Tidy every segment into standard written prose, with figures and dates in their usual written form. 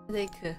헤데이크.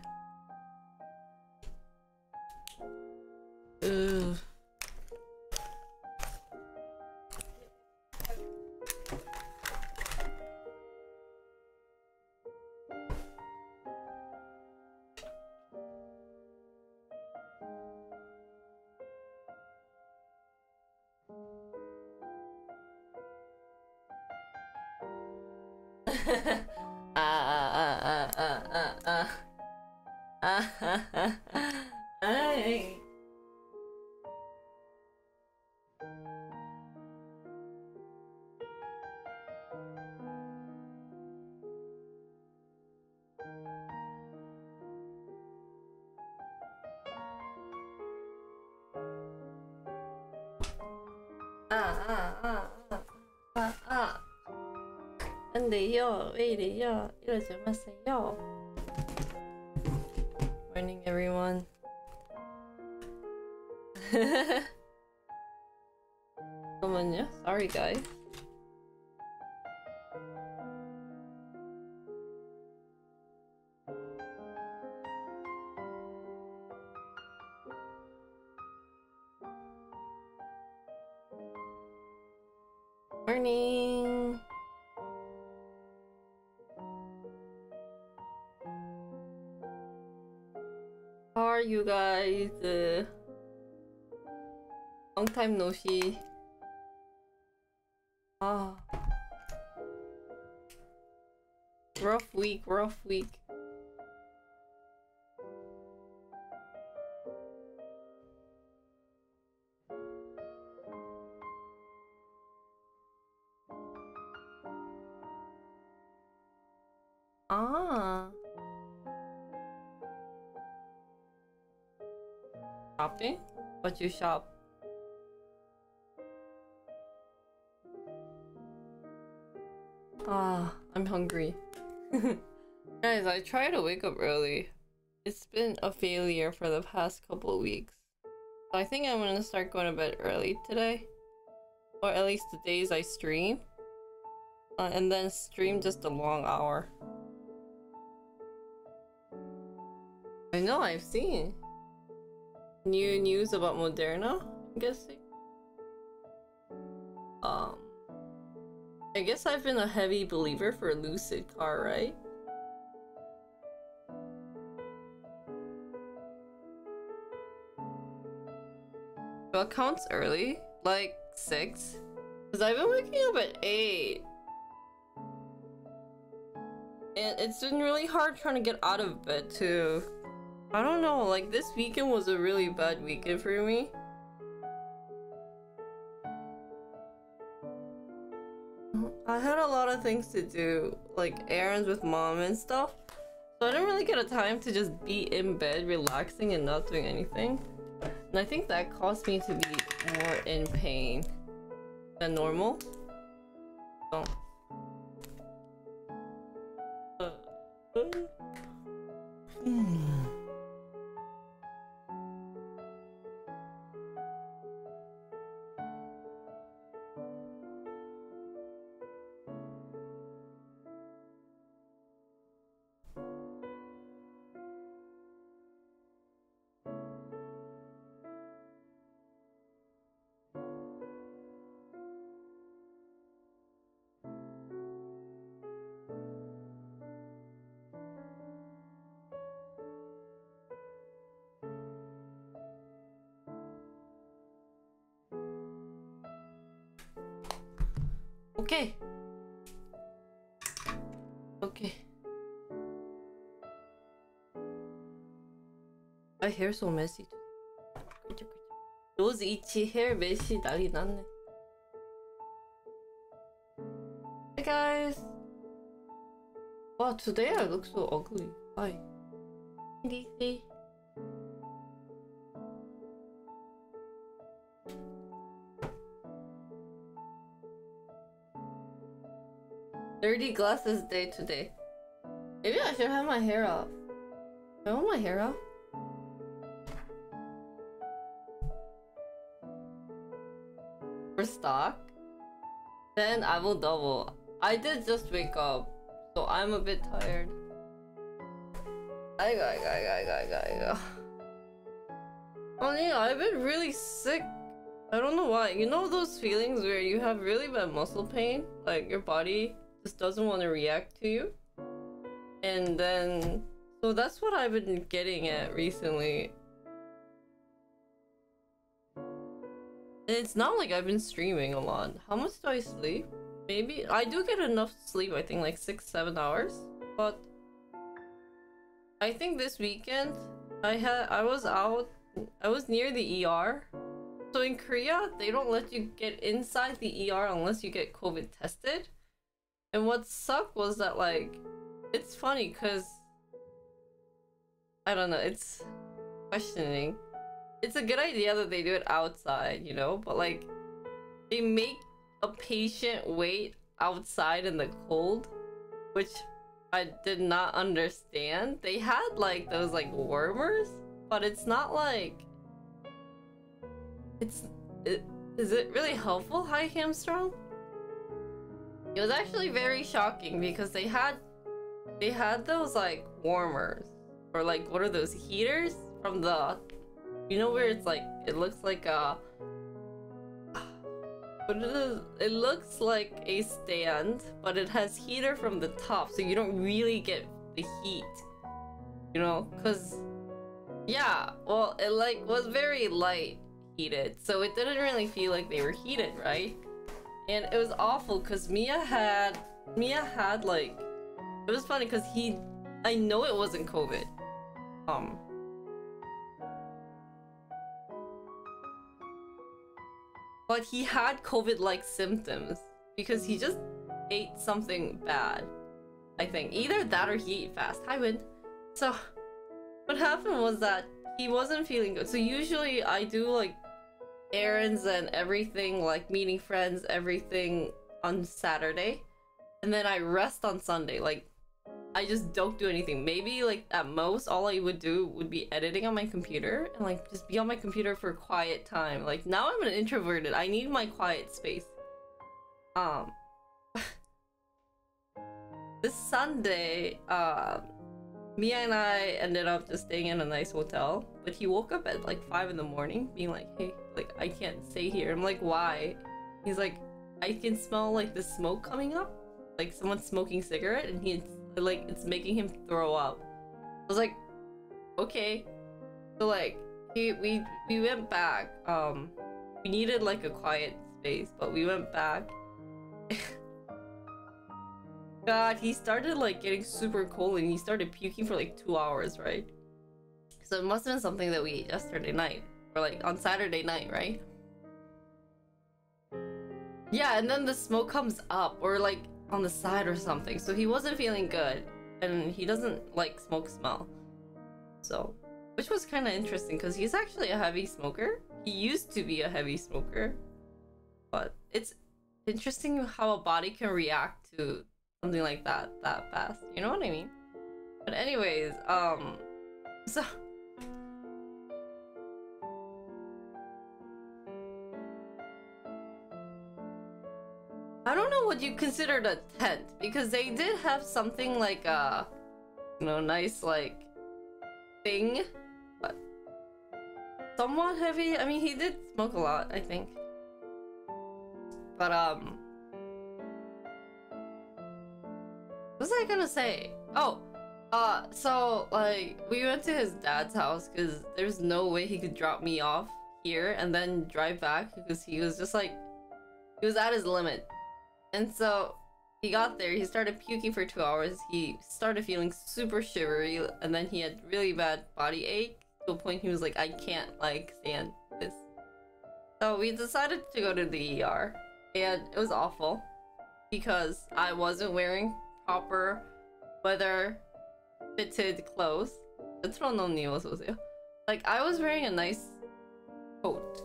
안돼요. 왜 이래요? 이러지 마세요. Morning, everyone. 잠깐만요. Sorry, guys. Morning. How are you guys? Long time no see. Rough week, rough week. Shopping? What you shop? I'm hungry. Guys, I try to wake up early. It's been a failure for the past couple of weeks. So I think I'm gonna start going to bed early today. Or at least the days I stream. And then stream just a long hour. I know, I've seen new news about Moderna, I'm guessing. I guess I've been a heavy believer for Lucid Car, right? What counts early? Like 6? Because I've been waking up at 8. And it's been really hard trying to get out of bed too. I don't know, like this weekend was a really bad weekend for me. I had a lot of things to do, like errands with mom and stuff. So I didn't really get a time to just be in bed relaxing and not doing anything. And I think that caused me to be more in pain than normal. So. Okay. Okay. My hair's so messy. Rose Ichi hair messy 난리 났네. Hey guys. Wow, today I look so ugly. Why? DC. Dirty glasses day today. Maybe I should have my hair up. I want my hair up. For stock? Then I will double. I did just wake up, so I'm a bit tired. I. Oh yeah, I've been really sick. I don't know why. You know those feelings where you have really bad muscle pain? Like your body just doesn't want to react to you? And then... So that's what I've been getting at recently. And it's not like I've been streaming a lot. How much do I sleep? Maybe I do get enough sleep, I think like 6-7 hours. But I think this weekend I was near the ER. So in Korea, they don't let you get inside the ER unless you get COVID tested. And what sucked was that, like, it's funny because I don't know, it's questioning. It's a good idea that they do it outside, you know, but like they make a patient wait outside in the cold, which I did not understand. They had like those like warmers, but it's not like is it really helpful? Hi Hamstrong. It was actually very shocking because they had those like warmers, or like what are those, heaters from the, you know, where it's like it looks like a what it is, it looks like a stand, but it has heater from the top, so you don't really get the heat, you know, because yeah, well, it like was very light heated, so it didn't really feel like they were heated, right? And it was awful because Mia had like, it was funny because I know it wasn't COVID. But he had COVID-like symptoms because he just ate something bad. I think either that or he ate fast. Hi, Win. So what happened was that he wasn't feeling good. So usually I do like errands and everything, like meeting friends, everything on Saturday, and then I rest on Sunday. Like I just don't do anything. Maybe like at most all I would do would be editing on my computer and like just be on my computer for quiet time. Like now I'm an introverted. I need my quiet space. This Sunday, Mia and I ended up just staying in a nice hotel, but he woke up at like 5 in the morning being like, hey, like I can't stay here. I'm like, why? He's like, I can smell like the smoke coming up, like someone's smoking cigarette, and he's like, it's making him throw up. I was like, okay. So like we went back. We needed like a quiet space, but we went back. God, he started like getting super cold and he started puking for like 2 hours, right? So it must have been something that we ate yesterday night, or like on Saturday night, right? Yeah, and then the smoke comes up, or like on the side or something, so he wasn't feeling good, and he doesn't like smoke smell, so which was kind of interesting because he's actually a heavy smoker. He used to be a heavy smoker, but it's interesting how a body can react to something like that fast, you know what I mean? But anyways, so I don't know what you considered a tent, because they did have something like a, you know, nice like thing, but somewhat heavy. I mean, he did smoke a lot, I think. But what was I gonna say? Oh, so like we went to his dad's house because there's no way he could drop me off here and then drive back, because he was just like, he was at his limit. And so he got there, he started puking for 2 hours, he started feeling super shivery, and then he had really bad body ache to a point he was like, I can't like stand this. So we decided to go to the ER, and it was awful because I wasn't wearing proper weather fitted clothes. Like I was wearing a nice coat,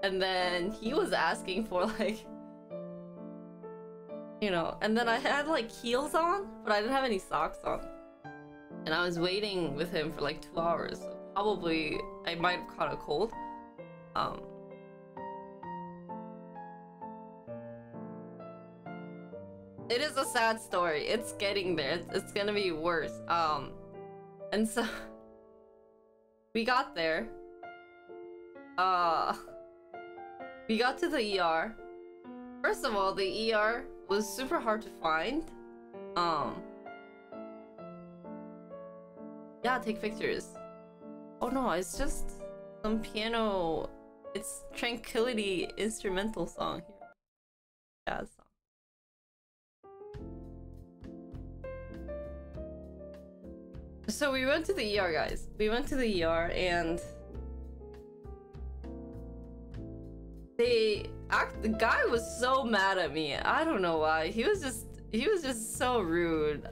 and then he was asking for like, you know, and then I had like heels on, but I didn't have any socks on, and I was waiting with him for like 2 hours, so probably I might have caught a cold. It is a sad story. It's getting there. It's gonna be worse. And so we got there. We got to the ER. First of all, the ER was super hard to find. Yeah, take pictures. Oh no, it's just some piano. It's Tranquility instrumental song here. Jazz song. So we went to the ER, guys. We went to the ER and the guy was so mad at me. I don't know why. He was just so rude.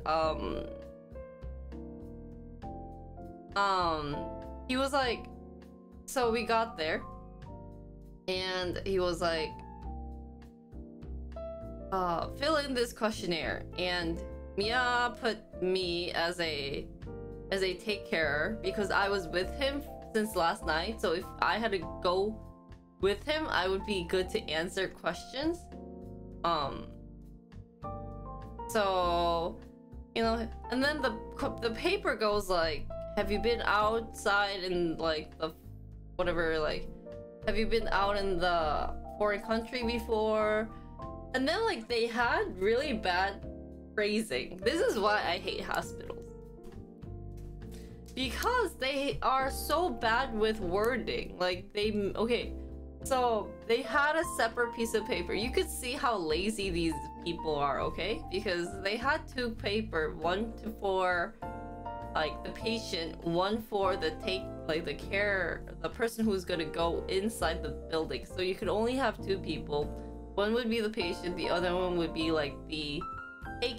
He was like, so we got there and he was like, fill in this questionnaire, and Mia put me as a take carer because I was with him since last night. So if I had to go with him, I would be good to answer questions. So, you know, and then the paper goes like, have you been outside in like the whatever, like, have you been out in the foreign country before? And then like they had really bad phrasing. This is why I hate hospitals, because they are so bad with wording. Like okay, so they had a separate piece of paper. You could see how lazy these people are, okay? Because they had two paper, one for like the patient, one for the the person who's gonna go inside the building. So you could only have two people. One would be the patient, the other one would be like the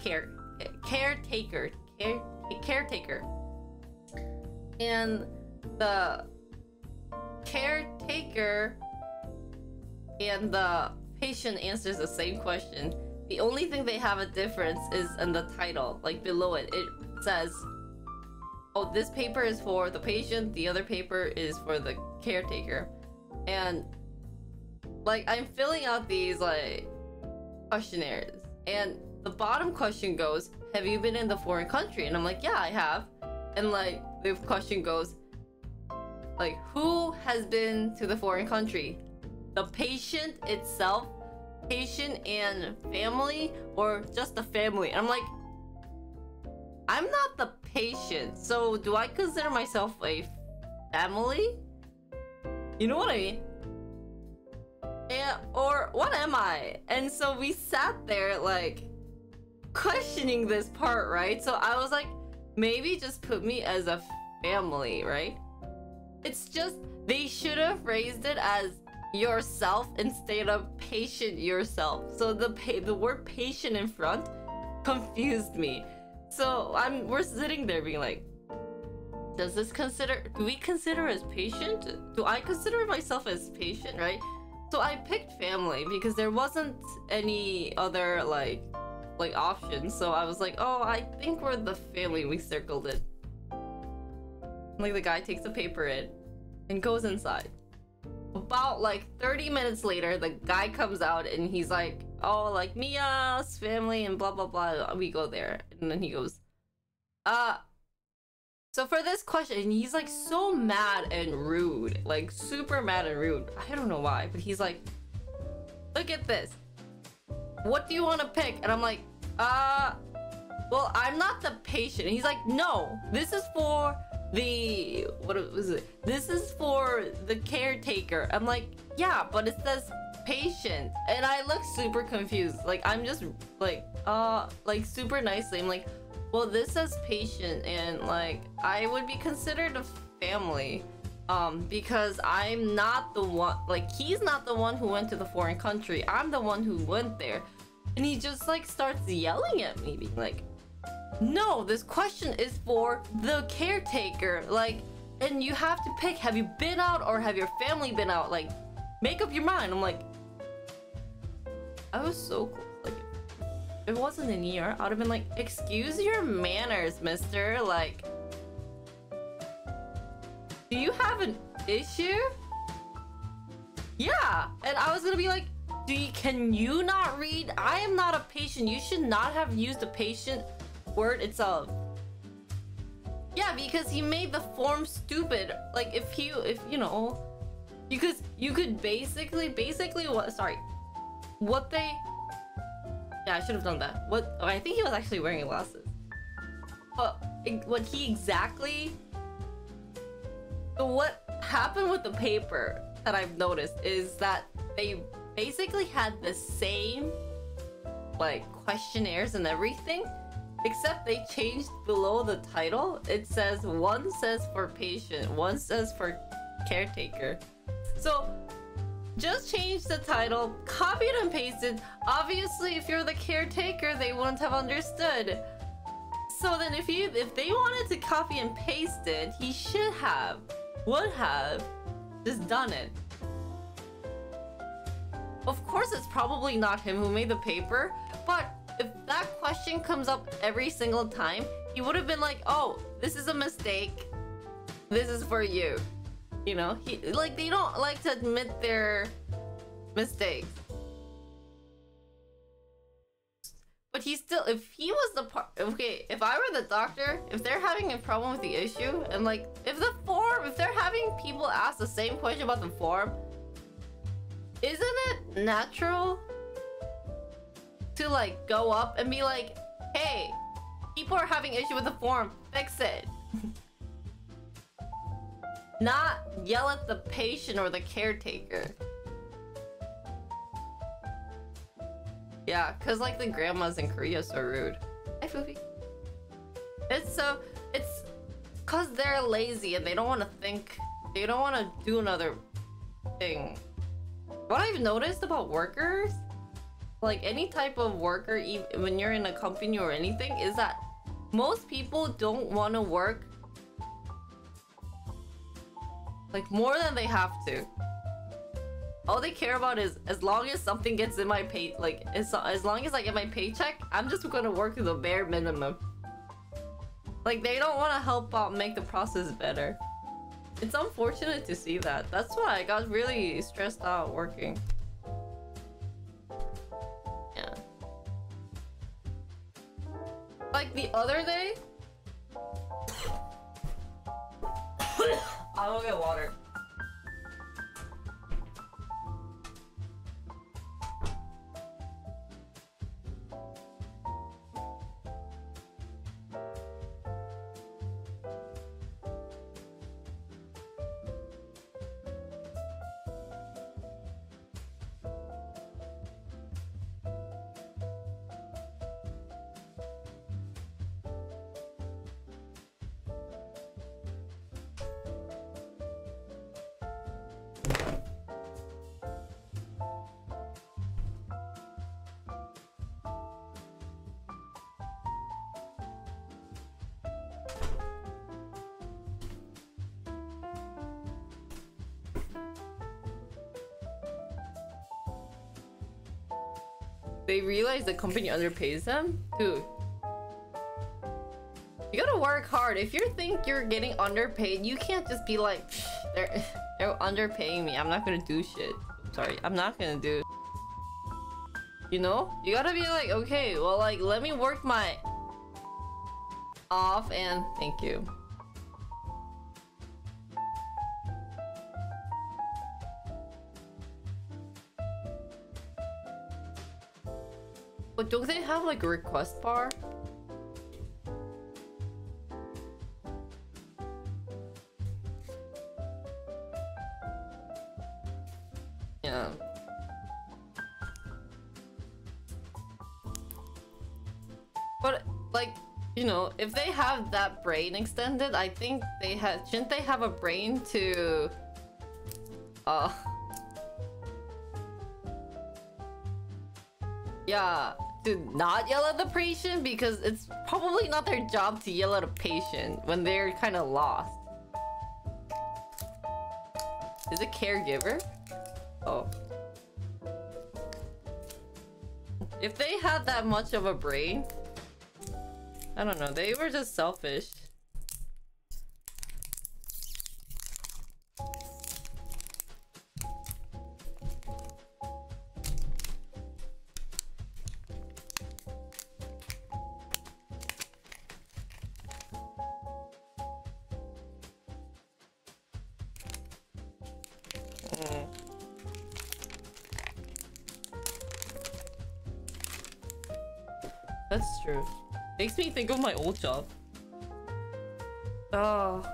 caretaker. And the caretaker and the patient answers the same question. The only thing they have a difference is in the title. Like below it, it says, oh, this paper is for the patient, the other paper is for the caretaker. And like I'm filling out these like questionnaires, and the bottom question goes, have you been in the foreign country? And I'm like, yeah, I have. And like the question goes like, who has been to the foreign country? The patient itself, patient and family, or just the family? And I'm like, I'm not the patient, so do I consider myself a family? You know what I mean? Yeah, or what am I? And so we sat there like questioning this part, right? So I was like, maybe just put me as a family, right? It's just, they should have phrased it as yourself instead of patient yourself. So the word patient in front confused me. So we're sitting there being like, do we consider as patient? Do I consider myself as patient, right? So I picked family because there wasn't any other like options. So I was like, oh, I think we're the family. We circled it. Like the guy takes the paper in and goes inside. About like 30 minutes later, the guy comes out and he's like, oh, like Mia's family and blah blah blah. We go there and then he goes, so for this question, he's like so mad and rude, like super mad and rude. I don't know why, but he's like, look at this. What do you want to pick? And I'm like, well, I'm not the patient. And he's like, no, this is for the, what was it? This is for the caretaker. I'm like, yeah, but it says patient. And I look super confused. Like, I'm just like super nicely. I'm like, well, this says patient, and like I would be considered a family because I'm not the one, like he's not the one who went to the foreign country. I'm the one who went there. And he just like starts yelling at me, being like, no, this question is for the caretaker, like, and you have to pick, have you been out or have your family been out? Like, make up your mind. I'm like, I was so close. Like, if it wasn't an ER, I would have been like, excuse your manners, mister. Like, do you have an issue? Yeah. And I was gonna be like, can you not read? I am not a patient. You should not have used the patient word itself. Yeah, because he made the form stupid. Like if you know, because you could basically what they. Yeah, I should have done that. What? Oh, I think he was actually wearing glasses. But what he exactly. So what happened with the paper that I've noticed is that they basically had the same like questionnaires and everything, except they changed below the title. It says one says for patient, one says for caretaker. So just change the title, copied and pasted. Obviously, if you're the caretaker, they wouldn't have understood. So then if they wanted to copy and paste it, he would have just done it. Of course, it's probably not him who made the paper, but if that question comes up every single time, he would have been like, oh, this is a mistake. This is for you. You know, they don't like to admit their mistakes. But he still, if he was the part, okay, if I were the doctor, if they're having a problem with the issue, and like, if they're having people ask the same question about the form, isn't it natural to like go up and be like, hey, people are having issue with the form, fix it. Not yell at the patient or the caretaker. Yeah, cause like the grandmas in Korea are so rude. Hi, Foofy. It's cause they're lazy and they don't want to think. They don't want to do another thing. What I've noticed about workers, like any type of worker, even when you're in a company or anything, is that most people don't want to work like more than they have to. All they care about is as long as something gets in my pay, like as long as I get my paycheck, I'm just gonna work the bare minimum. Like they don't want to help out make the process better. It's unfortunate to see that. That's why I got really stressed out working. Yeah. Like the other day, I'll go get water. They realize the company underpays them? Dude. You gotta work hard. If you think you're getting underpaid, you can't just be like, they're underpaying me. I'm not gonna do shit. Sorry, I'm not gonna do. You know? You gotta be like, okay, well, like, let me work my off and thank you. But don't they have like a request bar? Yeah. But like, you know, if they have that brain extended, I think they shouldn't they have a brain to yeah, to not yell at the patient, because it's probably not their job to yell at a patient when they're kind of lost. Is it caregiver? Oh. If they had that much of a brain, I don't know, they were just selfish. That's true. Makes me think of my old job. Oh.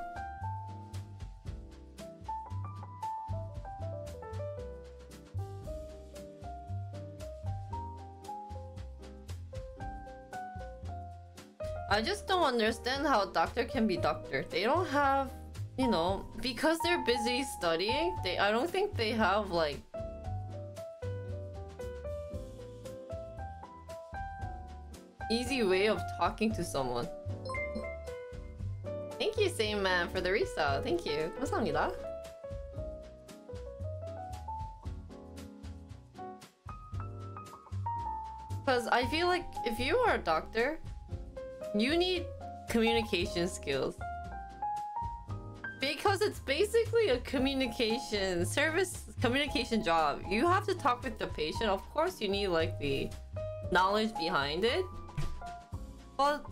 I just don't understand how doctor can be doctor. They don't have, you know, because they're busy studying, I don't think they have like easy way of talking to someone. Thank you, same man, for the resale. Thank you. 감사합니다. Because I feel like if you are a doctor, you need communication skills. Because it's basically a communication job. You have to talk with the patient. Of course, you need like the knowledge behind it. But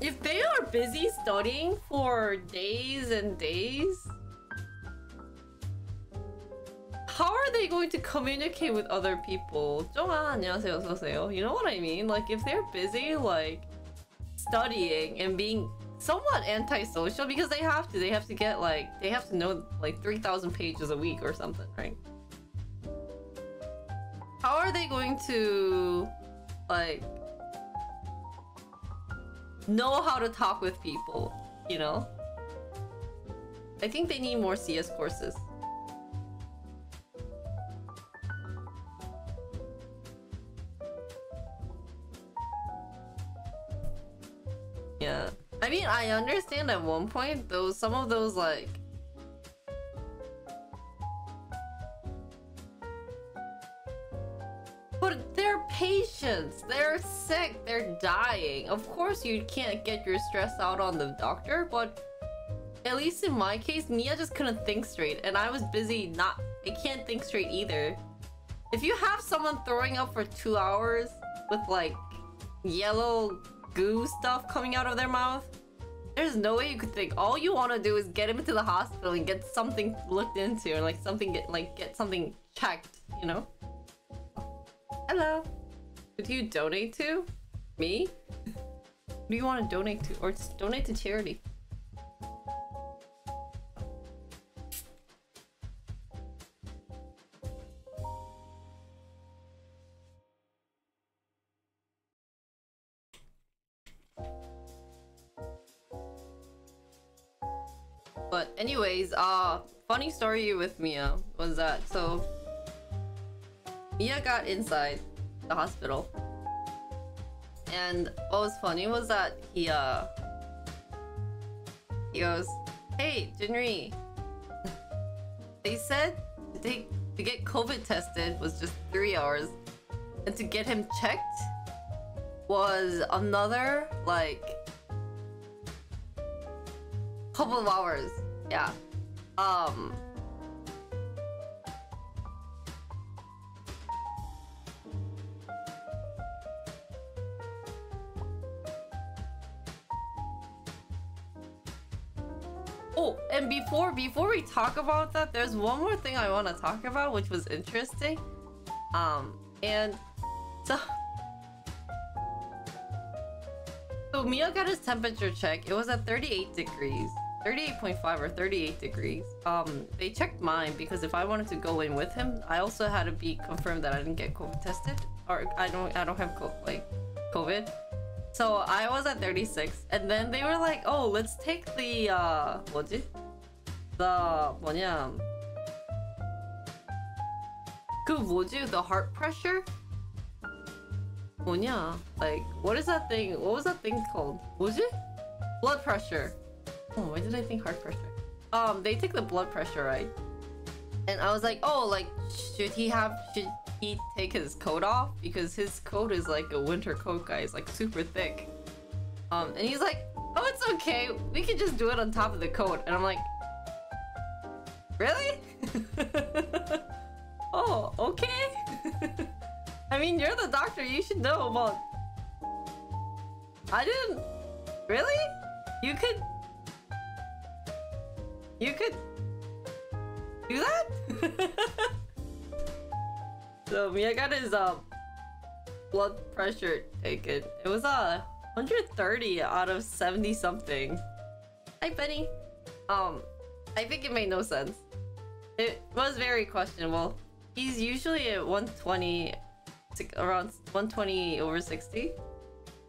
if they are busy studying for days and days, how are they going to communicate with other people? 정아, 안녕하세요, 어서오세요. You know what I mean? Like, if they're busy, like, studying and being somewhat antisocial, because they have to get, like, they have to know, like, 3,000 pages a week or something, right? How are they going to, like, know how to talk with people, you know? I think they need more CS courses. Yeah. I mean, I understand at one point, some of those, like... But they're patients, they're sick, they're dying. Of course you can't get your stress out on the doctor, but... At least in my case, Mia just couldn't think straight, and I was busy I can't think straight either. If you have someone throwing up for 2 hours with, like, yellow goo stuff coming out of their mouth, there's no way you could think. All you want to do is get him into the hospital and get something looked into, or like get something checked, you know? Hello. Who do you donate to? Me? Who do you want to donate to? Or just donate to charity? But anyways, funny story with Mia was that, so Mia got inside the hospital, and what was funny was that he goes, "Hey, Jinri, they said to get COVID tested was just 3 hours, and to get him checked was another like couple of hours." Yeah. Oh, and before we talk about that, there's one more thing I want to talk about, which was interesting. And so Mia got his temperature check. It was at 38 degrees. 38.5 or 38 degrees. They checked mine because if I wanted to go in with him, I also had to be confirmed that I didn't get COVID tested, or I don't have COVID. So I was at 36, and then they were like, "Oh, let's take the 뭐지? The heart pressure? Like, what is that thing? What was that thing called? 뭐지? Blood pressure. Oh, why did I think heart pressure? They take the blood pressure, right? And I was like, oh, like, should he take his coat off? Because his coat is like a winter coat, guys, like super thick. And he's like, oh, it's okay. We can just do it on top of the coat. And I'm like, really? Oh, okay. I mean, you're the doctor. You should know about... I didn't... Really? You could do that? So Mia got his blood pressure taken. It was 130 out of 70 something. Hi, Benny. I think it made no sense. It was very questionable. He's usually at 120, around 120 over 60,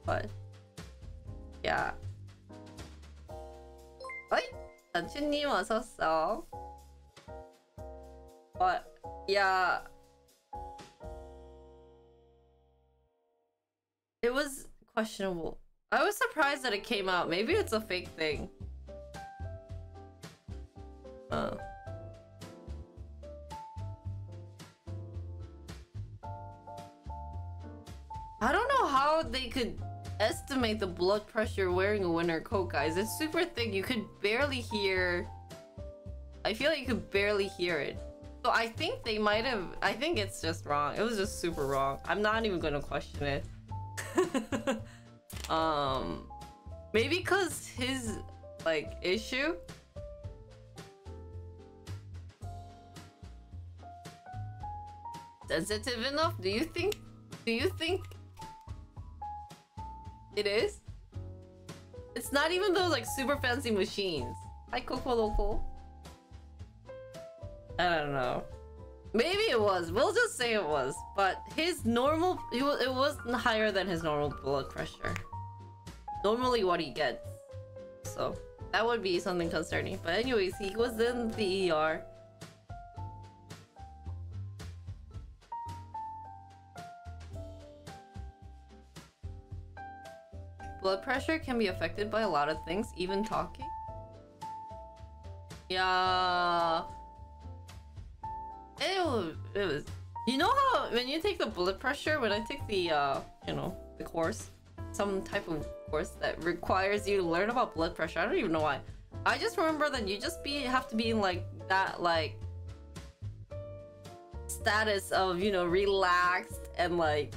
but yeah. 어이? 단추님 어서왔어. But yeah, it was questionable. I was surprised that it came out. Maybe it's a fake thing. I don't know how they could estimate the blood pressure wearing a winter coat, guys. It's super thick. You could barely hear. I feel like you could barely hear it. So I think they might have. I think it's just wrong. It was just super wrong. I'm not even gonna question it. Maybe because his like issue. Sensitive enough? Do you think? Do you think it is? It's not even those like super fancy machines. Hi, Coco Loco. I don't know. Maybe it was. We'll just say it was. But his normal, it wasn't higher than his normal blood pressure. Normally what he gets. So that would be something concerning. But anyways, he was in the ER. Blood pressure can be affected by a lot of things, even talking. Yeah. It was. You know how when you take the blood pressure, when I take the you know, the course, some type of course that requires you to learn about blood pressure. I don't even know why. I just remember that you just have to be in like that like status of, you know, relaxed and like,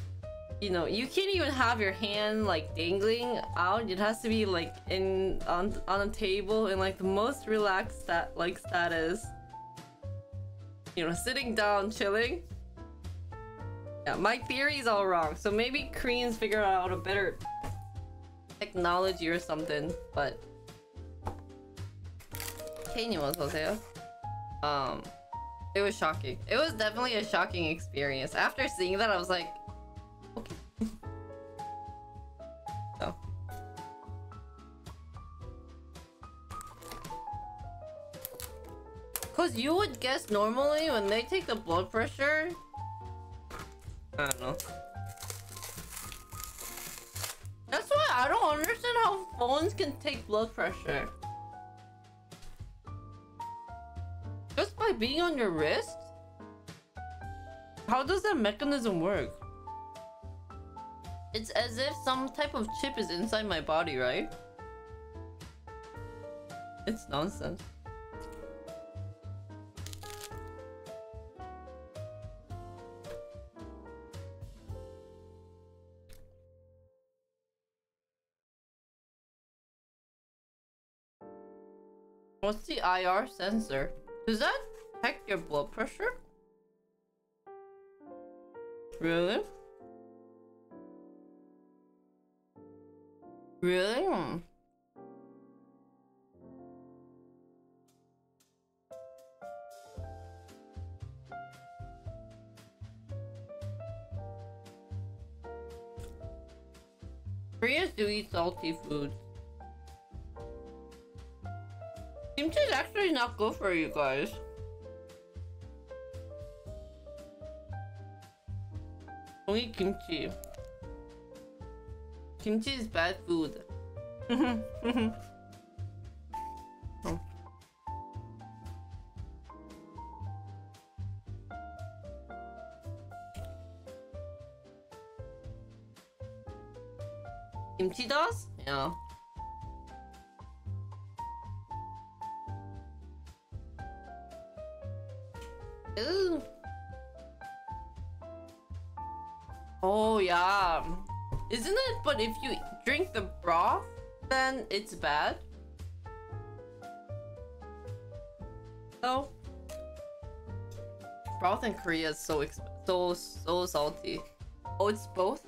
you know, you can't even have your hand like dangling out. It has to be like on a table in like the most relaxed status. You know, sitting down, chilling. Yeah, my theory is all wrong. So maybe Koreans figure out a better technology or something. But K님 어서오세요. It was shocking. It was definitely a shocking experience. After seeing that, I was like, okay. So. Cause you would guess normally when they take the blood pressure, I don't know. That's why I don't understand how phones can take blood pressure. Just by being on your wrist? How does that mechanism work? It's as if some type of chip is inside my body, right? It's nonsense. What's the IR sensor? Does that check your blood pressure? Really? Really? Koreans do eat salty foods. Kimchi is actually not good for you guys. Don't eat kimchi. Kimchi is bad food. Oh. Kimchi does? Yeah. Ew. Oh yeah. Isn't it? But if you drink the broth, then it's bad. So broth in Korea is so salty. Oh, it's both?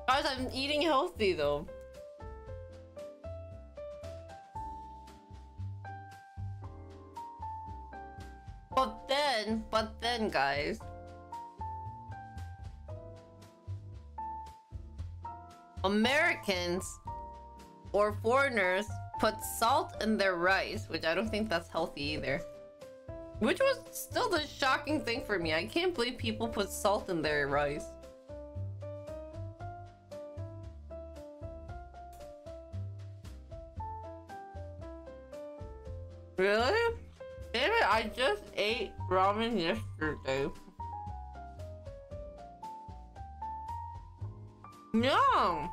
Guys, I'm eating healthy though. But then, guys, Americans or foreigners put salt in their rice, which I don't think that's healthy either. Which was still the shocking thing for me. I can't believe people put salt in their rice. Really? Damn it, I just ate ramen yesterday. Yum!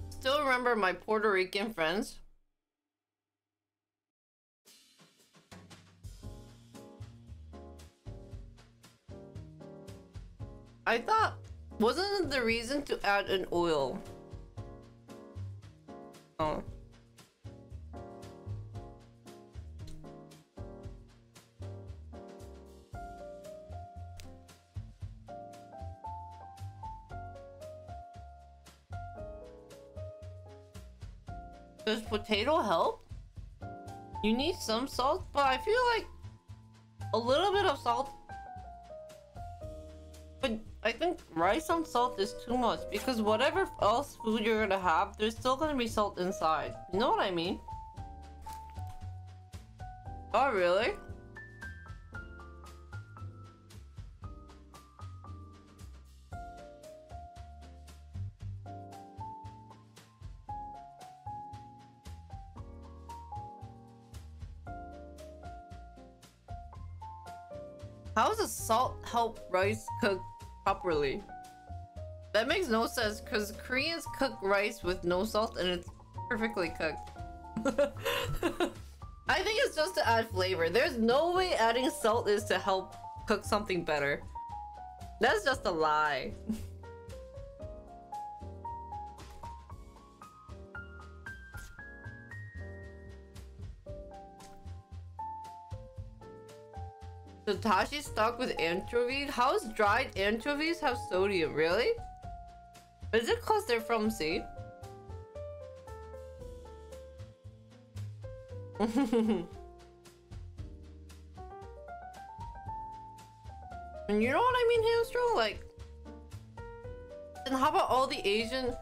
Still remember my Puerto Rican friends? I thought, wasn't it the reason to add an oil? Oh. Does potato help? You need some salt, but I feel like a little bit of salt. But I think rice and salt is too much because whatever else food you're gonna have, there's still gonna be salt inside. You know what I mean? Oh, really? How does salt help rice cook properly? That makes no sense because Koreans cook rice with no salt and it's perfectly cooked. I think it's just to add flavor. There's no way adding salt is to help cook something better. That's just a lie. So Tashi's stuck with anchovies? How's dried anchovies have sodium? Really? Is it cause they're from sea? And you know what I mean, Hamstro? Like, and how about all the Asian?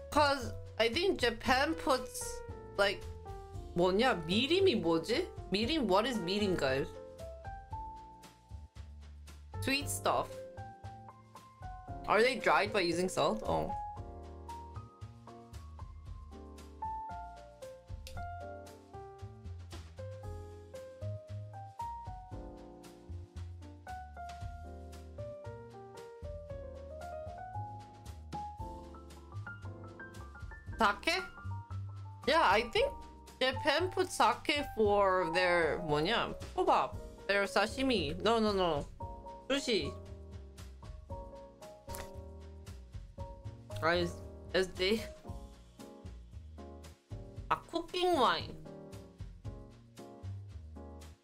Cause I think Japan puts like 뭐냐? 미림이 뭐지? 미림? What is mirim, guys? Sweet stuff. Are they dried by using salt? Oh. Sake? Yeah, I think Japan puts sake for their 뭐냐? 초밥. Their sashimi. No. Sushi. As they cooking wine.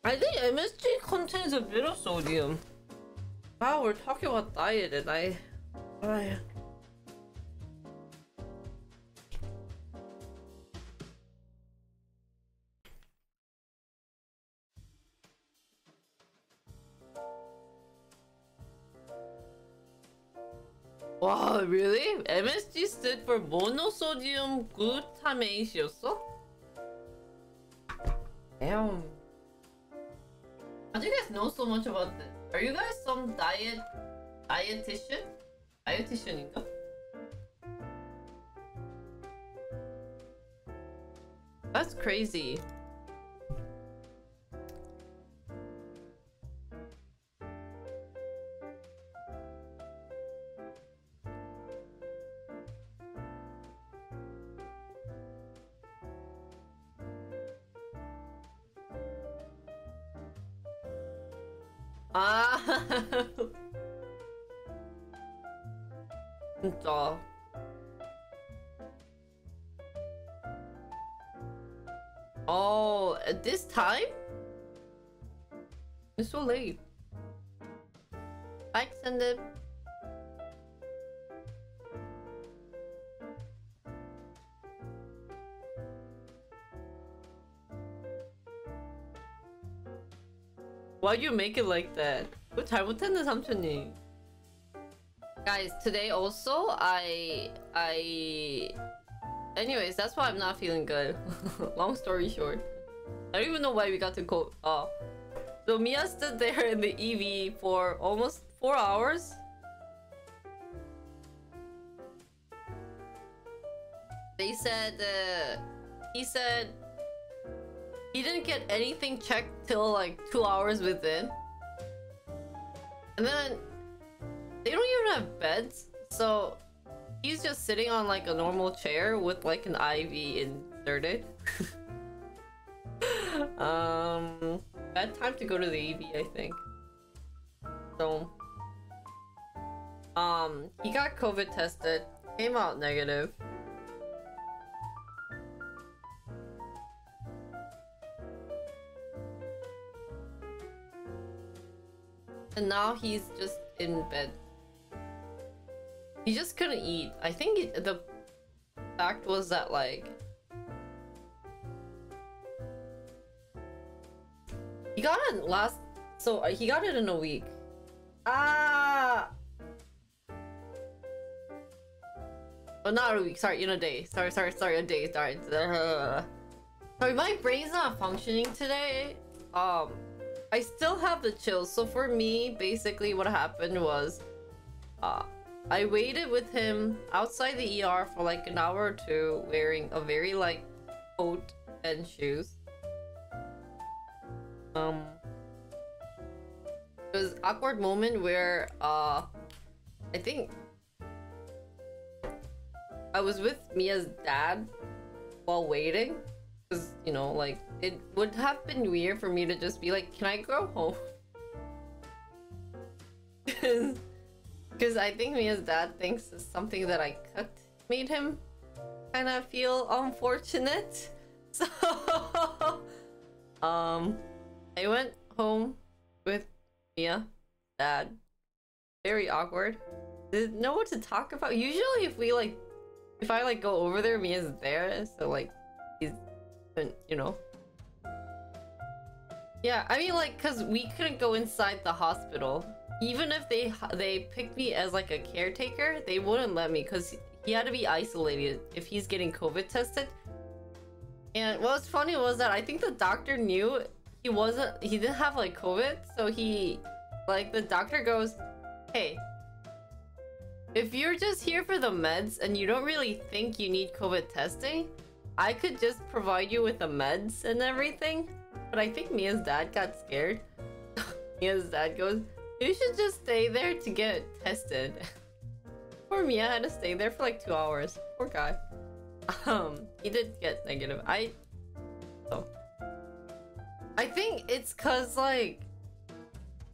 I think MSG contains a bit of sodium. Wow, we're talking about diet and I Wow, really? MSG stood for monosodium glutamate였어? Damn. How do you guys know so much about this? Are you guys some dietitian? Dietitian인가? That's crazy. 아, 진짜. Oh, at this time? It's so late. I extended. Why'd you make it like that? 뭐 잘못했네 삼촌이. Guys, today also anyways, that's why I'm not feeling good. Long story short, I don't even know why we got to go. So Mia stood there in the EV for almost 4 hours. They said he said he didn't get anything checked till like 2 hours within. And then they don't even have beds, so he's just sitting on like a normal chair with like an IV inserted. Bad time to go to the EV, I think. So he got COVID tested, came out negative. And now he's just in bed. He just couldn't eat. I think the fact was that like he got it he got it in a week. Oh, not a week, sorry, in a day. Sorry, a day. Sorry, my brain's not functioning today. I still have the chills. So for me, basically what happened was I waited with him outside the ER for like an hour or two, wearing a very light coat and shoes. It was an awkward moment where I think I was with Mia's dad while waiting, because you know, like it would have been weird for me to just be like, can I go home? Because I think Mia's dad thinks something that I cooked made him kind of feel unfortunate. So I went home with Mia, dad. Very awkward. Didn't know what to talk about. Usually if I like go over there, Mia's there, so like he's, you know. Yeah, I mean like, cause we couldn't go inside the hospital. Even if they picked me as like a caretaker, they wouldn't let me because he had to be isolated if he's getting COVID tested. And what's funny was that I think the doctor knew he didn't have like COVID, so the doctor goes, hey, if you're just here for the meds and you don't really think you need COVID testing, I could just provide you with the meds and everything. But I think Mia's dad got scared. Mia's dad goes, you should just stay there to get tested. Poor Mia had to stay there for like 2 hours. Poor guy. He did get negative. I think it's cause like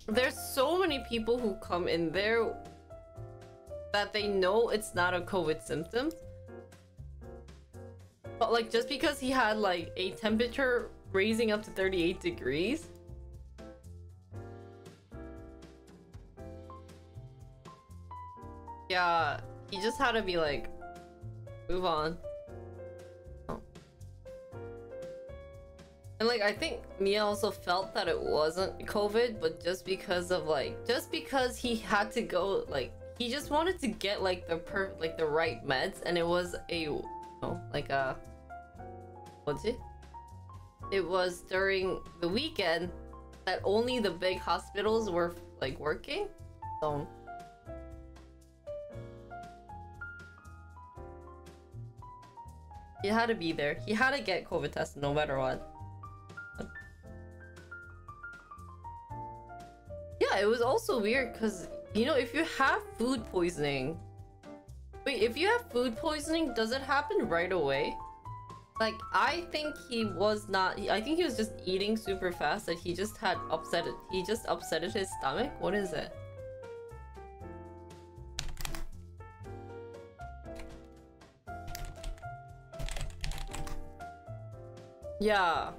there's so many people who come in there that they know it's not a COVID symptom. But like just because he had like a temperature raising up to 38 degrees, yeah, he just had to be like, move on. And like, I think Mia also felt that it wasn't COVID, but just because he had to go, like, he just wanted to get like the right meds, and it was it was during the weekend that only the big hospitals were like working, so he had to be there. He had to get COVID tested no matter what. Yeah, it was also weird because, you know, if you have food poisoning... Wait, if you have food poisoning, does it happen right away? Like, I think he was not. I think he was just eating super fast. That he just had upset it. He just upsetted his stomach. What is it? Yeah.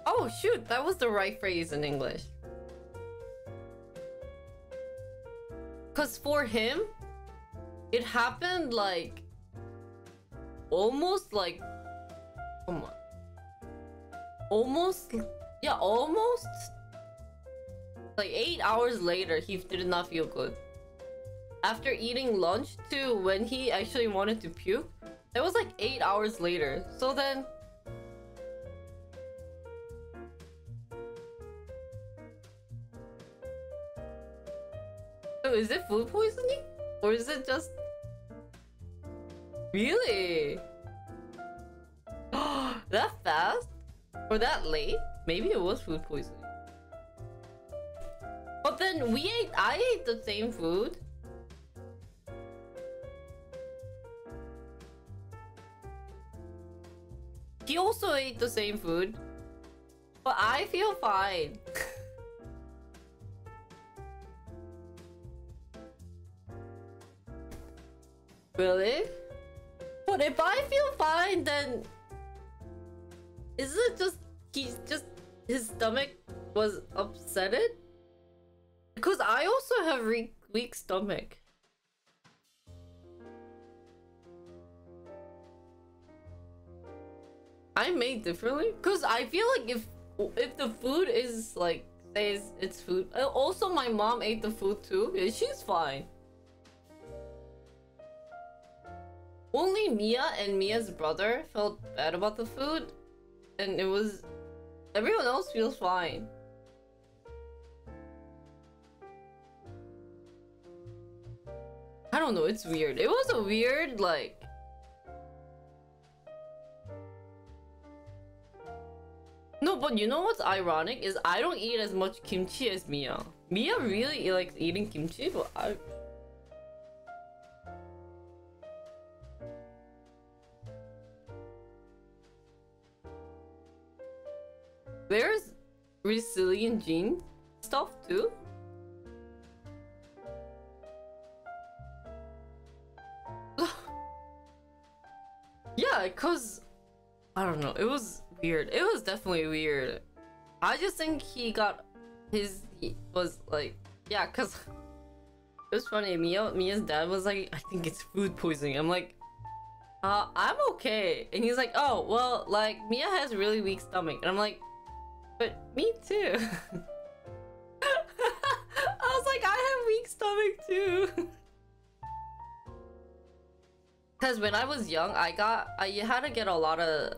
Oh shoot, that was the right phrase in English. Cause for him, it happened like almost like, come on, almost, yeah, almost like 8 hours later. He did not feel good after eating lunch to when he actually wanted to puke. That was like 8 hours later. So then. So is it food poisoning? Or is it just... Really? That fast? Or that late? Maybe it was food poisoning. But then I ate the same food. He also ate the same food. But I feel fine. Really? But if I feel fine, then is it just his stomach was upset? Because I also have weak stomach. I'm made differently? Because I feel like if the food is like, says it's food. Also, my mom ate the food too. Yeah, she's fine. Only Mia and Mia's brother felt bad about the food, and it was... everyone else feels fine. I don't know, it's weird. It was a weird, like... No, but you know what's ironic is I don't eat as much kimchi as Mia. Mia really likes eating kimchi, but I... There's resilient gene stuff too. Yeah, cause I don't know. It was weird. It was definitely weird. I just think he was like, yeah, cause it was funny. Mia's dad was like, I think it's food poisoning. I'm like, I'm okay. And he's like, oh well, like Mia has really weak stomach, and I'm like, but me too. I was like, I have weak stomach too. Cause when I was young, I had to get a lot of,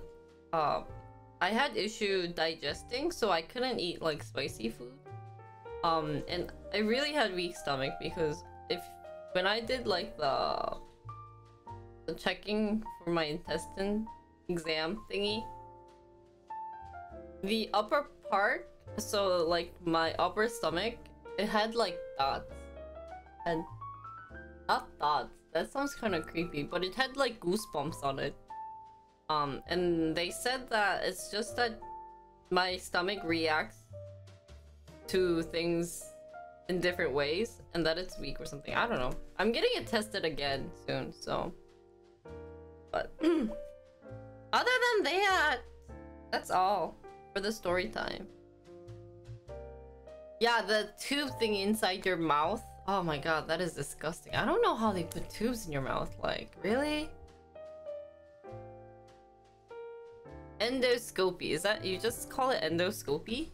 I had issue digesting, so I couldn't eat like spicy food. And I really had weak stomach because when I did like the checking for my intestine exam thingy, the upper part, so like my upper stomach, it had like dots. And not dots, that sounds kind of creepy, but it had like goosebumps on it. And they said that it's just that my stomach reacts to things in different ways and that it's weak or something. I don't know. I'm getting it tested again soon, so. But other than that, that's all for the story time. Yeah, the tube thing inside your mouth. Oh my god, that is disgusting. I don't know how they put tubes in your mouth. Like, really? Endoscopy. Is that, you just call it endoscopy?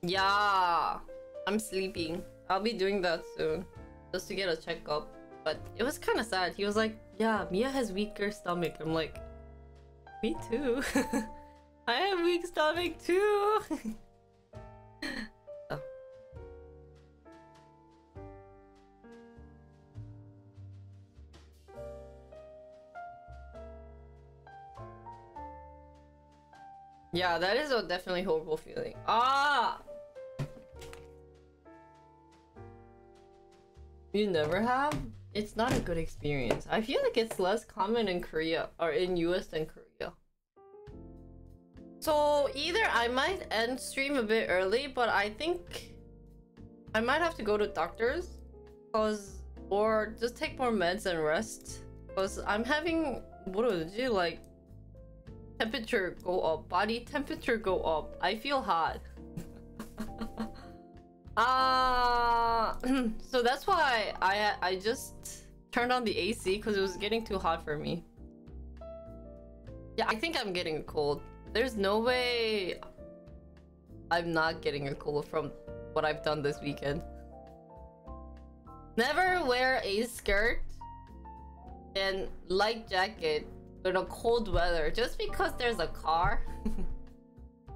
Yeah, I'm sleeping. I'll be doing that soon, just to get a checkup. But it was kind of sad. He was like, yeah, Mia has weaker stomach. I'm like, me too. I have weak stomach too. Oh. Yeah, that is a definitely horrible feeling. Ah! You never have? It's not a good experience. I feel like it's less common in Korea or in US than Korea. So either I might end stream a bit early, but I think I might have to go to doctor's or just take more meds and rest. Because I'm having like temperature go up, body temperature go up. I feel hot. So that's why I just turned on the AC because it was getting too hot for me. Yeah, I think I'm getting a cold. There's no way I'm not getting a cold from what I've done this weekend. Never wear a skirt and light jacket in a cold weather just because there's a car.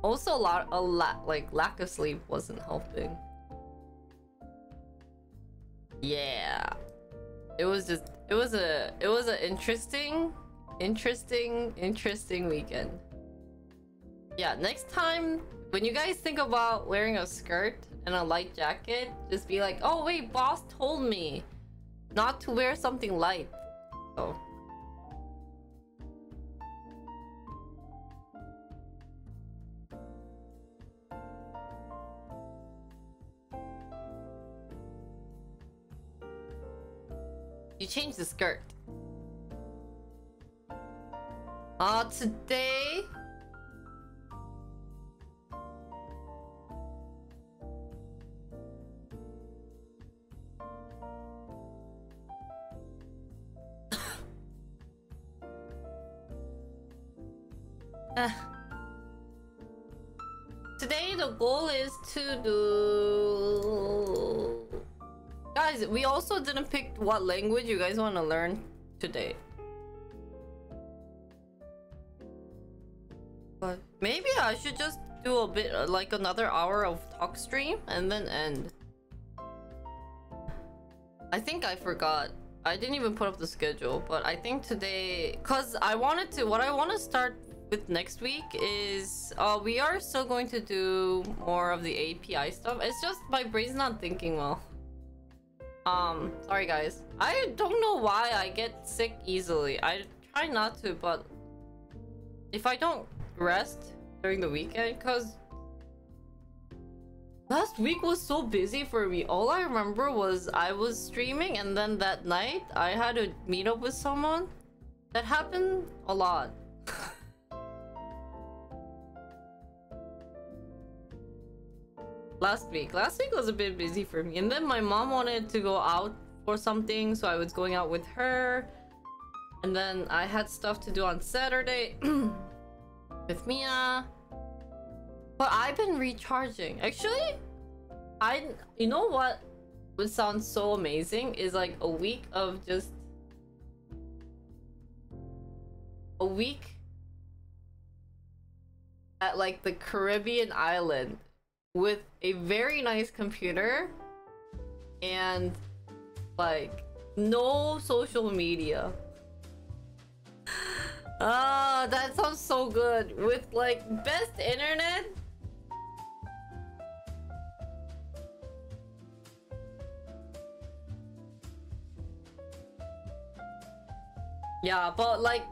Also, like lack of sleep wasn't helping. Yeah, it was an interesting weekend. Yeah, next time when you guys think about wearing a skirt and a light jacket, just be like, oh wait, boss told me not to wear something light. Oh. You changed the skirt. Today today the goal is to do... Guys, we also didn't pick what language you guys want to learn today. But maybe I should just do a bit like another hour of talk stream and then end. I think I forgot. I didn't even put up the schedule, but I think today, cause what I want to start with next week is we are still going to do more of the API stuff. It's just my brain's not thinking well. Sorry guys. I don't know why I get sick easily. I try not to, but if I don't rest during the weekend, cause last week was so busy for me. All I remember was I was streaming and then that night I had to meet up with someone. That happened a lot. Last week was a bit busy for me, and then my mom wanted to go out for something, so I was going out with her, and then I had stuff to do on Saturday with Mia. But I've been recharging. Actually, you know what would sound so amazing is like a week of just a week at like the Caribbean island with a very nice computer and like no social media. Ah, that sounds so good. With like best internet. Yeah, but like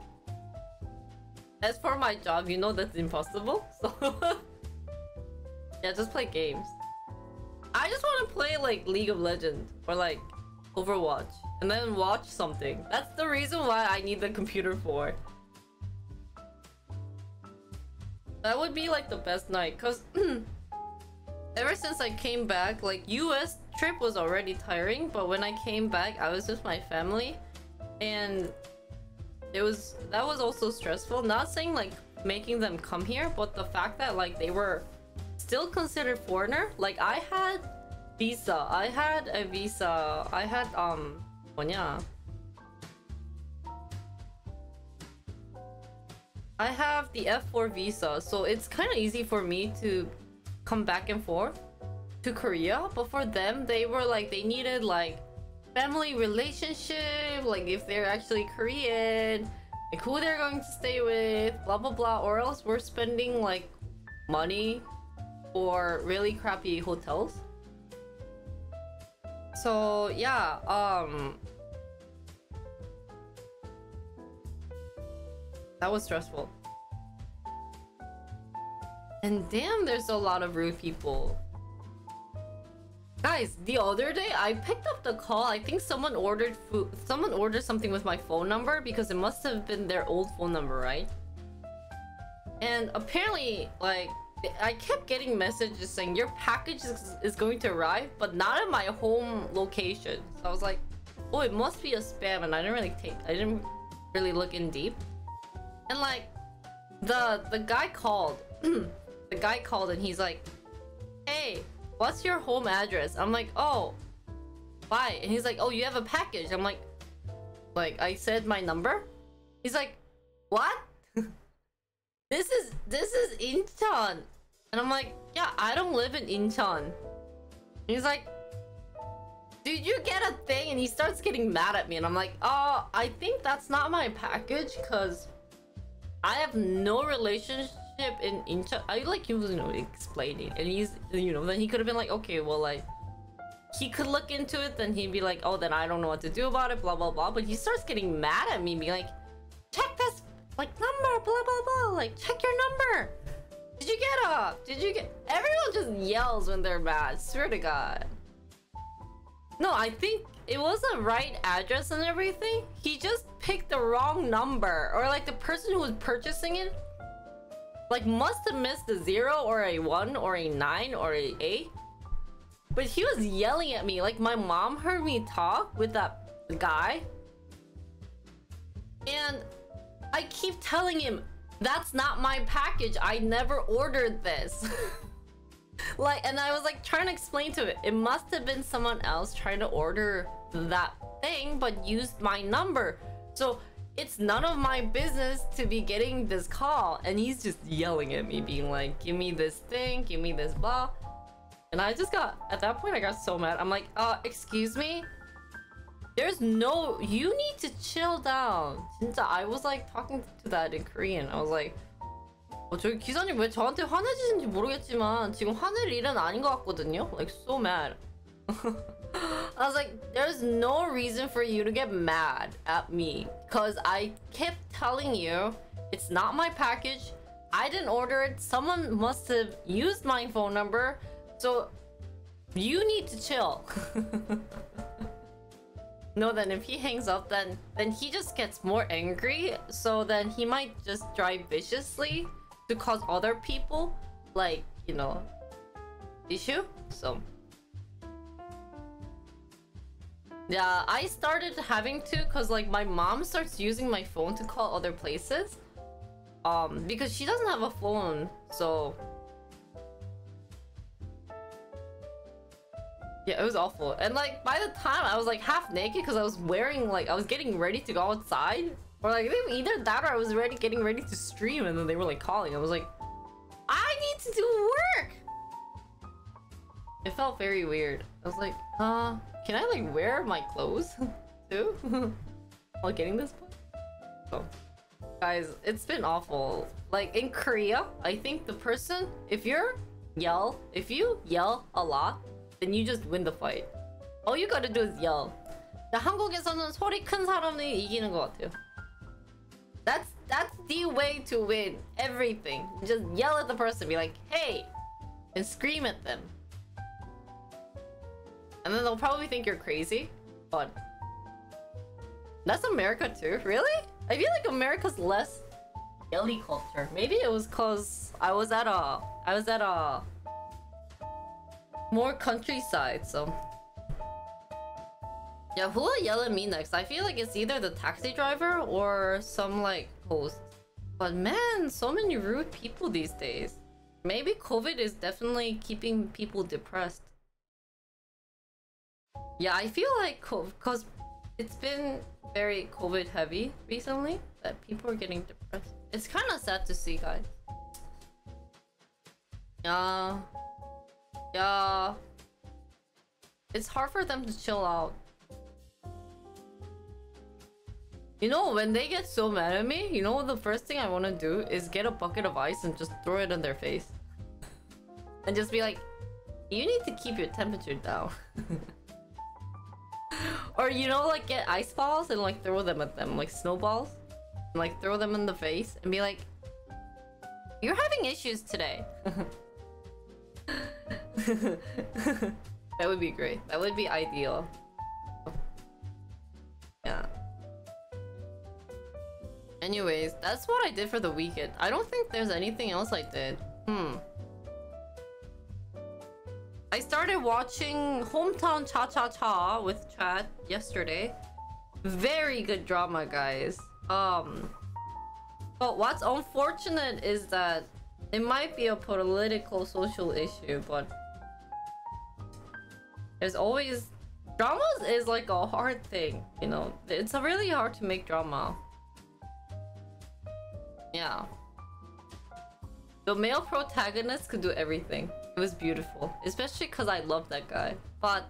as for my job, you know that's impossible. So yeah, just play games. I just want to play like League of Legends or like Overwatch and then watch something. That's the reason why I need the computer for. That would be like the best night, cause ever since I came back, like US trip was already tiring, but when I came back, I was with my family, and that was also stressful. Not saying like making them come here, but the fact that like they were still considered foreigner. Like I had visa, I had 뭐냐? I have the F4 visa, so it's kind of easy for me to come back and forth to Korea. But for them, they were like, they needed like family relationship, like if they're actually Korean, like who they're going to stay with, blah blah blah, or else we're spending like money for really crappy hotels. So yeah, that was stressful. And damn, there's a lot of rude people. Guys, the other day I picked up the call. I think someone ordered food. Someone ordered something with my phone number because it must have been their old phone number, right? And apparently, like, I kept getting messages saying your package is going to arrive, but not at my home location. So I was like, oh, it must be a spam, and I didn't really look in deep. And like, the guy called. The guy called and he's like, hey, what's your home address? I'm like, oh, why? And he's like, oh, you have a package. I'm like I said my number. He's like, what? This is Incheon. And I'm like, yeah, I don't live in Incheon. And he's like, did you get a thing? And he starts getting mad at me, and I'm like, oh, I think that's not my package because I have no relationship in Incheon. I like he was, you know, explaining, and he's, you know, then he could have been like, okay, well, like, he could look into it, then he'd be like, oh, then I don't know what to do about it, blah blah blah. But he starts getting mad at me, being like, check this, like, number, blah blah blah, like, check your number. Did you get everyone just yells when they're mad, swear to God. No, I think it was the right address and everything. He just picked the wrong number, or like the person who was purchasing it like must have missed a 0 or a 1 or a 9 or a 8. But he was yelling at me. Like, my mom heard me talk with that guy, and I keep telling him, that's not my package. I never ordered this. Like, and I was like trying to explain to it. It must have been someone else trying to order that thing, but used my number. So it's none of my business to be getting this call. And he's just yelling at me, being like, give me this thing, give me this blah. And I just got, at that point, I got so mad. I'm like, excuse me? There's no, you need to chill down. 진짜, I was like talking to that in Korean. I was like, 저기 기사님 왜 저한테 화내시는지 모르겠지만 지금 화낼 일은 아닌 것 같거든요? Like, so mad. I was like, there's no reason for you to get mad at me, because I kept telling you it's not my package. I didn't order it. Someone must have used my phone number. So you need to chill. No, then if he hangs up, then he just gets more angry. So then he might just drive viciously to cause other people, like, you know, issue. So yeah, I started having to, because like my mom starts using my phone to call other places, because she doesn't have a phone. So yeah, it was awful. And like by the time I was like half naked, because I was wearing, like, I was getting ready to go outside, or like either that or I was getting ready to stream, and then they were like calling. I was like, I need to do work. It felt very weird. I was like, can I like wear my clothes too while getting this point? So guys, it's been awful. Like in Korea, I think the person, if you yell a lot, then you just win the fight. All you gotta do is yell. 근데 한국에서는 소리 큰 사람이 이기는 것 같아요. That's the way to win everything. Just yell at the person, be like, hey, and scream at them. And then they'll probably think you're crazy, but that's America too. Really? I feel like America's less yelly culture. Maybe it was cause I was at a more countryside, so yeah. Who will yell at me next? I feel like it's either the taxi driver or some like host. But man, so many rude people these days. Maybe COVID is definitely keeping people depressed. Yeah, I feel like because it's been very COVID heavy recently, that people are getting depressed. It's kind of sad to see, guys. Yeah. It's hard for them to chill out. You know, when they get so mad at me, you know, the first thing I want to do is get a bucket of ice and just throw it in their face. And just be like, you need to keep your temperature down. Or you know, like get ice balls and like throw them at them, like snowballs, and like throw them in the face and be like, "You're having issues today." That would be great. That would be ideal. Yeah. Anyways, that's what I did for the weekend. I don't think there's anything else I did. I started watching Hometown Cha-Cha-Cha with Chat yesterday. Very good drama, guys. But what's unfortunate is that it might be a political social issue, but there's always... Dramas is like a hard thing, you know? It's really hard to make drama. Yeah. The male protagonist could do everything. It was beautiful. Especially because I love that guy. But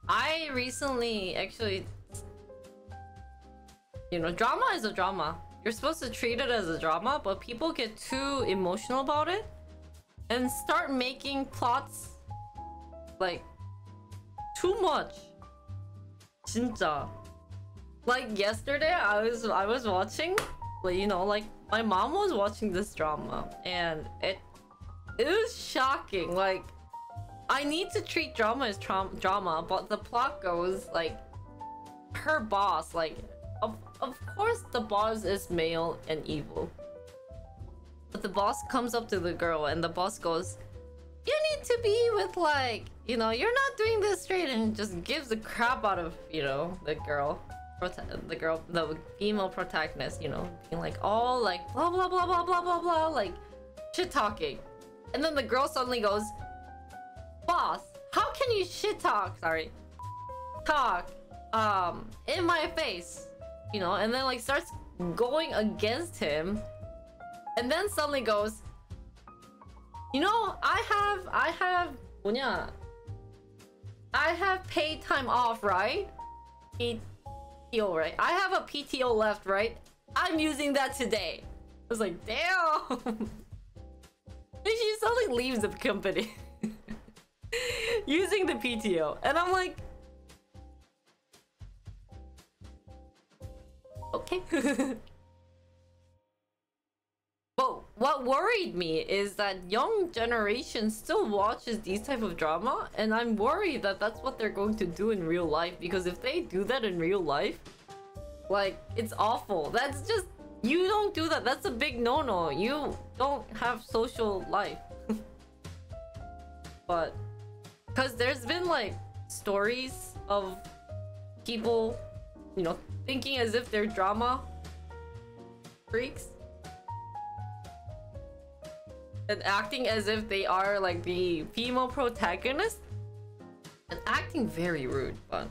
I recently actually... You know, drama is a drama. You're supposed to treat it as a drama, but people get too emotional about it and start making plots like too much. 진짜. Like yesterday, I was watching, like, you know, like my mom was watching this drama, and it was shocking. Like, I need to treat drama as drama, but the plot goes like her boss, like of course the boss is male and evil, but the boss comes up to the girl and the boss goes, "You need to be with, like, you know, you're not doing this straight," and just gives the crap out of, you know, the female protagonist, you know, being like all like blah blah blah blah blah blah blah, like shit talking. And then the girl suddenly goes, "Boss, how can you shit talk in my face?" You know, and then like starts going against him, and then suddenly goes, "You know, I have paid time off, right? PTO, right? I have a PTO left, right? I'm using that today." I was like, damn. And she suddenly leaves the company using the PTO, and I'm like, okay. But what worried me is that young generation still watches these type of drama, and I'm worried that that's what they're going to do in real life, because if they do that in real life, like, it's awful. That's just, you don't do that. That's a big no-no. You don't have social life. But because there's been like stories of people, you know, thinking as if they're drama freaks and acting as if they are like the female protagonist and acting very rude. But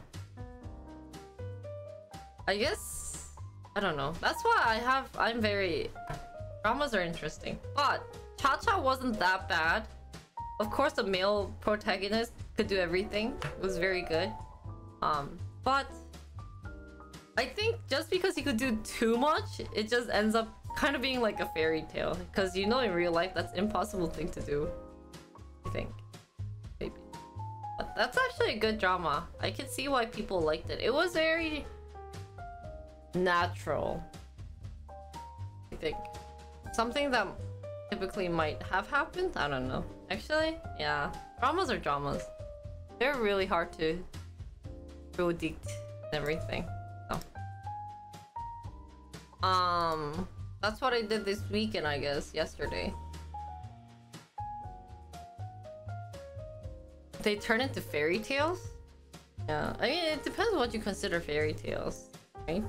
I guess, I don't know, that's why I'm very, dramas are interesting. But Cha-Cha wasn't that bad. Of course the male protagonist could do everything. It was very good. But I think just because he could do too much, it just ends up kind of being like a fairy tale, because you know in real life that's an impossible thing to do, I think. Maybe. But that's actually a good drama. I can see why people liked it. It was very natural, I think. Something that typically might have happened? I don't know. Actually, yeah. Dramas are dramas. They're really hard to predict and everything. So. That's what I did this weekend, I guess, yesterday. They turn into fairy tales? Yeah, I mean, it depends on what you consider fairy tales, right?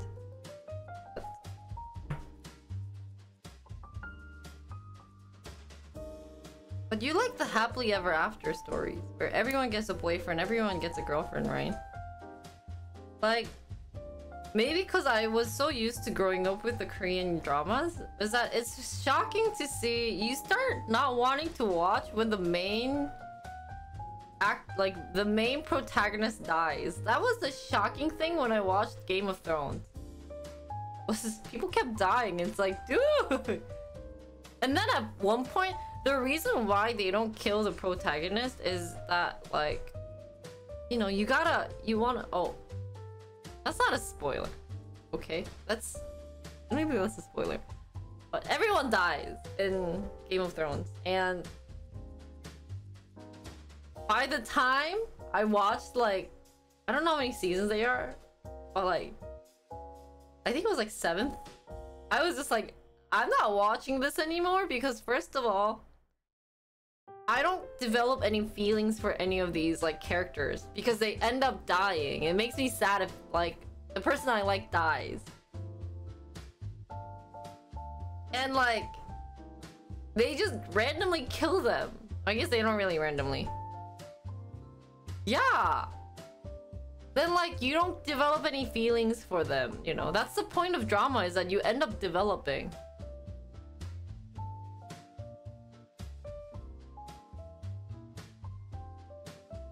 But you like the happily ever after stories, where everyone gets a boyfriend, everyone gets a girlfriend, right? Like, maybe because I was so used to growing up with the Korean dramas, is that it's shocking to see you start not wanting to watch when the main the main protagonist dies. That was the shocking thing when I watched Game of Thrones. People kept dying. It's like, dude. And then at one point, the reason why they don't kill the protagonist is that, like, you know, That's not a spoiler. Okay, maybe that's a spoiler. But everyone dies in Game of Thrones, and by the time I watched, like, I don't know how many seasons they are, but like, I think it was like 7th. I was just like, I'm not watching this anymore because first of all, I don't develop any feelings for any of these like characters because they end up dying. It makes me sad if like the person I like dies. And like, they just randomly kill them. I guess they don't really randomly. Yeah. Then like, you don't develop any feelings for them, you know? That's the point of drama, is that you end up developing.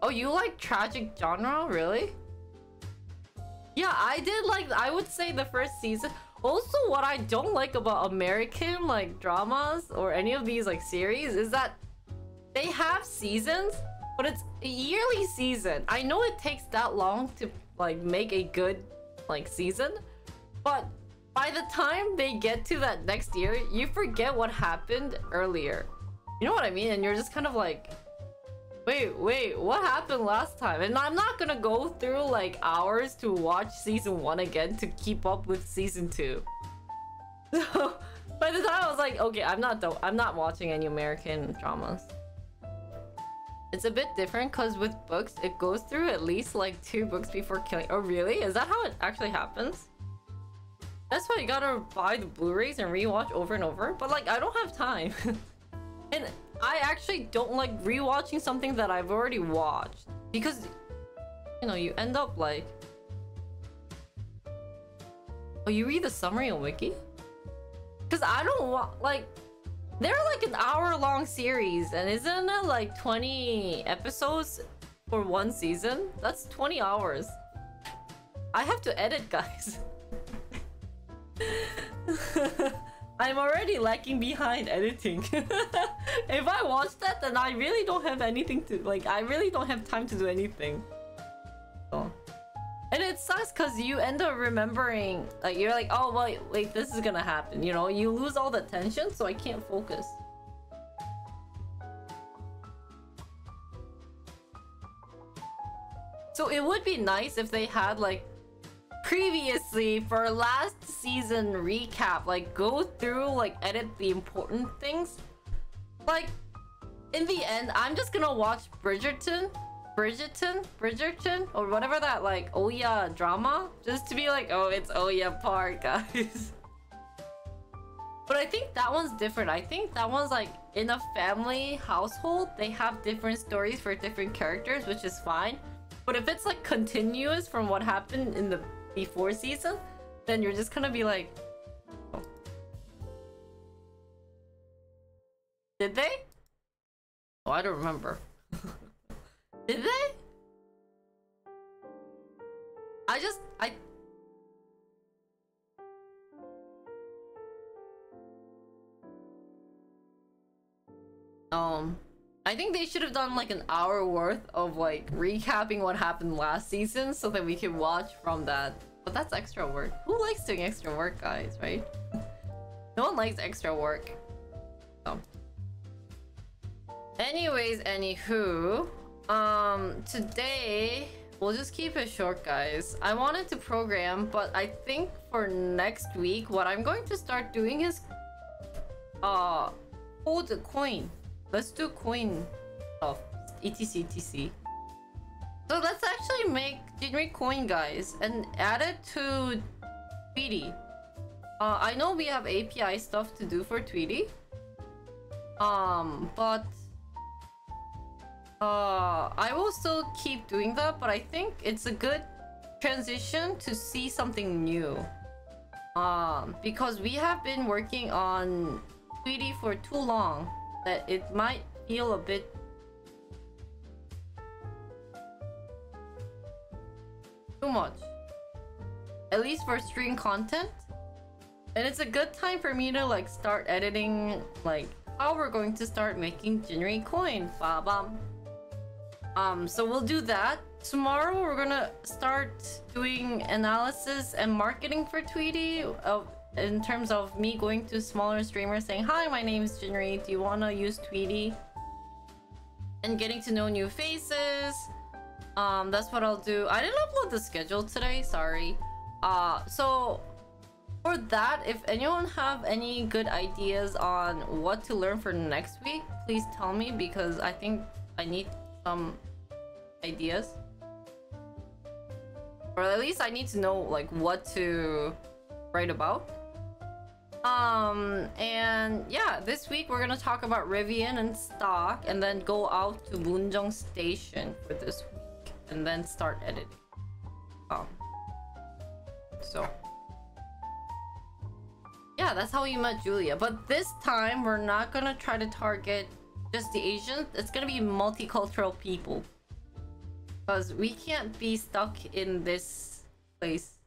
Oh, you like tragic genre? Really? Yeah, I did like, I would say the first season. Also, what I don't like about American like dramas or any of these like series is that they have seasons, but it's a yearly season. I know it takes that long to like make a good like season, but by the time they get to that next year, you forget what happened earlier. You know what I mean? And you're just kind of like, wait, what happened last time? And I'm not gonna go through like hours to watch season 1 again to keep up with season 2. So by the time I was like, okay, I'm not watching any American dramas. It's a bit different because with books, it goes through at least like 2 books before killing. Oh really? Is that how it actually happens? That's why you gotta buy the Blu-rays and rewatch over and over. But like, I don't have time. And I actually don't like rewatching something that I've already watched because, you know, you end up like, oh, you read the summary on Wiki? Because I don't want, like, they're like an hour-long series, and isn't it like 20 episodes for one season? That's 20 hours. I have to edit, guys. I'm already lacking behind editing. If I watch that, then I really don't have anything to, like, I really don't have time to do anything. So. And it sucks because you end up remembering, like, you're like, oh, wait, this is gonna happen, you know? You lose all the tension, so I can't focus. So it would be nice if they had, like, previously for last season recap, like go through, like edit the important things. Like in the end, I'm just gonna watch Bridgerton, or whatever that like Oya drama, just to be like, oh, it's Oya part, guys. But I think that one's different. I think that one's like in a family household, they have different stories for different characters, which is fine. But if it's like continuous from what happened in the before season, then you're just gonna be like, oh. Did they? Oh, I don't remember. Did they? I think they should have done like an hour worth of like recapping what happened last season so that we can watch from that. But that's extra work. Who likes doing extra work, guys, right? No one likes extra work. So. Anyways, anywho, today we'll just keep it short, guys. I wanted to program, but I think for next week, what I'm going to start doing is hold a coin. Let's do coin stuff, etc. So let's actually make Jinri coin, guys, and add it to Tweety. I know we have API stuff to do for Tweety. But I will still keep doing that, but I think it's a good transition to see something new. Because we have been working on Tweety for too long that it might feel a bit too much. At least for stream content. And it's a good time for me to like start editing like how we're going to start making Jinri coin. Ba-bam. So we'll do that tomorrow we're gonna start doing analysis and marketing for Tweety in terms of me going to smaller streamers saying, hi, my name is Jinri, do you want to use Tweety? And getting to know new faces. That's what I'll do. I didn't upload the schedule today, sorry. So for that, if anyone have any good ideas on what to learn for next week, please tell me, because I think I need some ideas. Or at least I need to know like what to write about. And yeah, this week we're gonna talk about Rivian and stock, and then go out to Munjong Station for this week, and then start editing. So yeah, that's how we met Julia. But this time we're not gonna try to target just the Asians. It's gonna be multicultural people, because we can't be stuck in this place.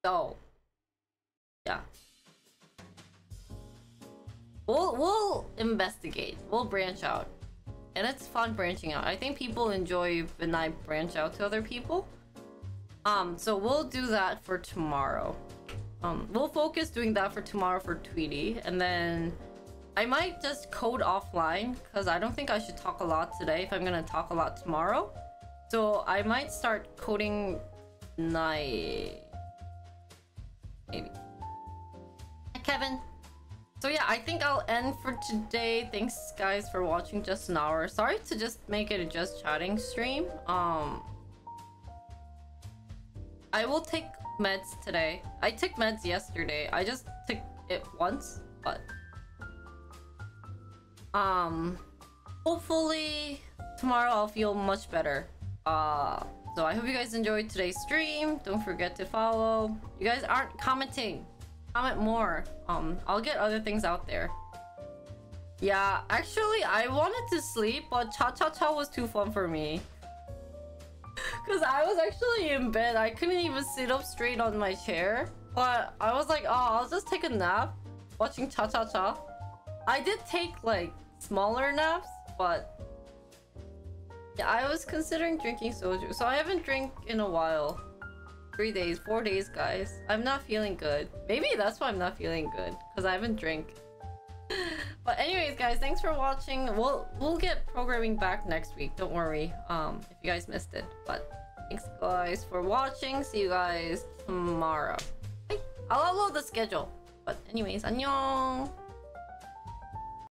So yeah, we'll investigate, we'll branch out, and it's fun branching out. I think people enjoy when I branch out to other people. So we'll do that for tomorrow. We'll focus doing that for tomorrow for Tweety, and then I might just code offline, because I don't think I should talk a lot today if I'm gonna talk a lot tomorrow. So I might start coding night, maybe. Hi, Kevin. So yeah, I think I'll end for today. Thanks guys for watching just an hour. Sorry to just make it a just chatting stream. I will take meds today. I took meds yesterday. I just took it once, but hopefully tomorrow I'll feel much better. So I hope you guys enjoyed today's stream. Don't forget to follow. You guys aren't commenting. Comment more. I'll get other things out there. Yeah, actually I wanted to sleep, but cha-cha-cha was too fun for me. Because I was actually in bed. I couldn't even sit up straight on my chair. But I was like, oh, I'll just take a nap watching cha-cha-cha. I did take like smaller naps, but yeah, I was considering drinking soju. So I haven't drank in a while. 3 days, 4 days, guys. I'm not feeling good. Maybe that's why I'm not feeling good, because I haven't drank. But anyways, guys, thanks for watching. We'll get programming back next week. Don't worry. If you guys missed it. But thanks guys for watching. See you guys tomorrow. Bye. I'll upload the schedule. But anyways, annyeong.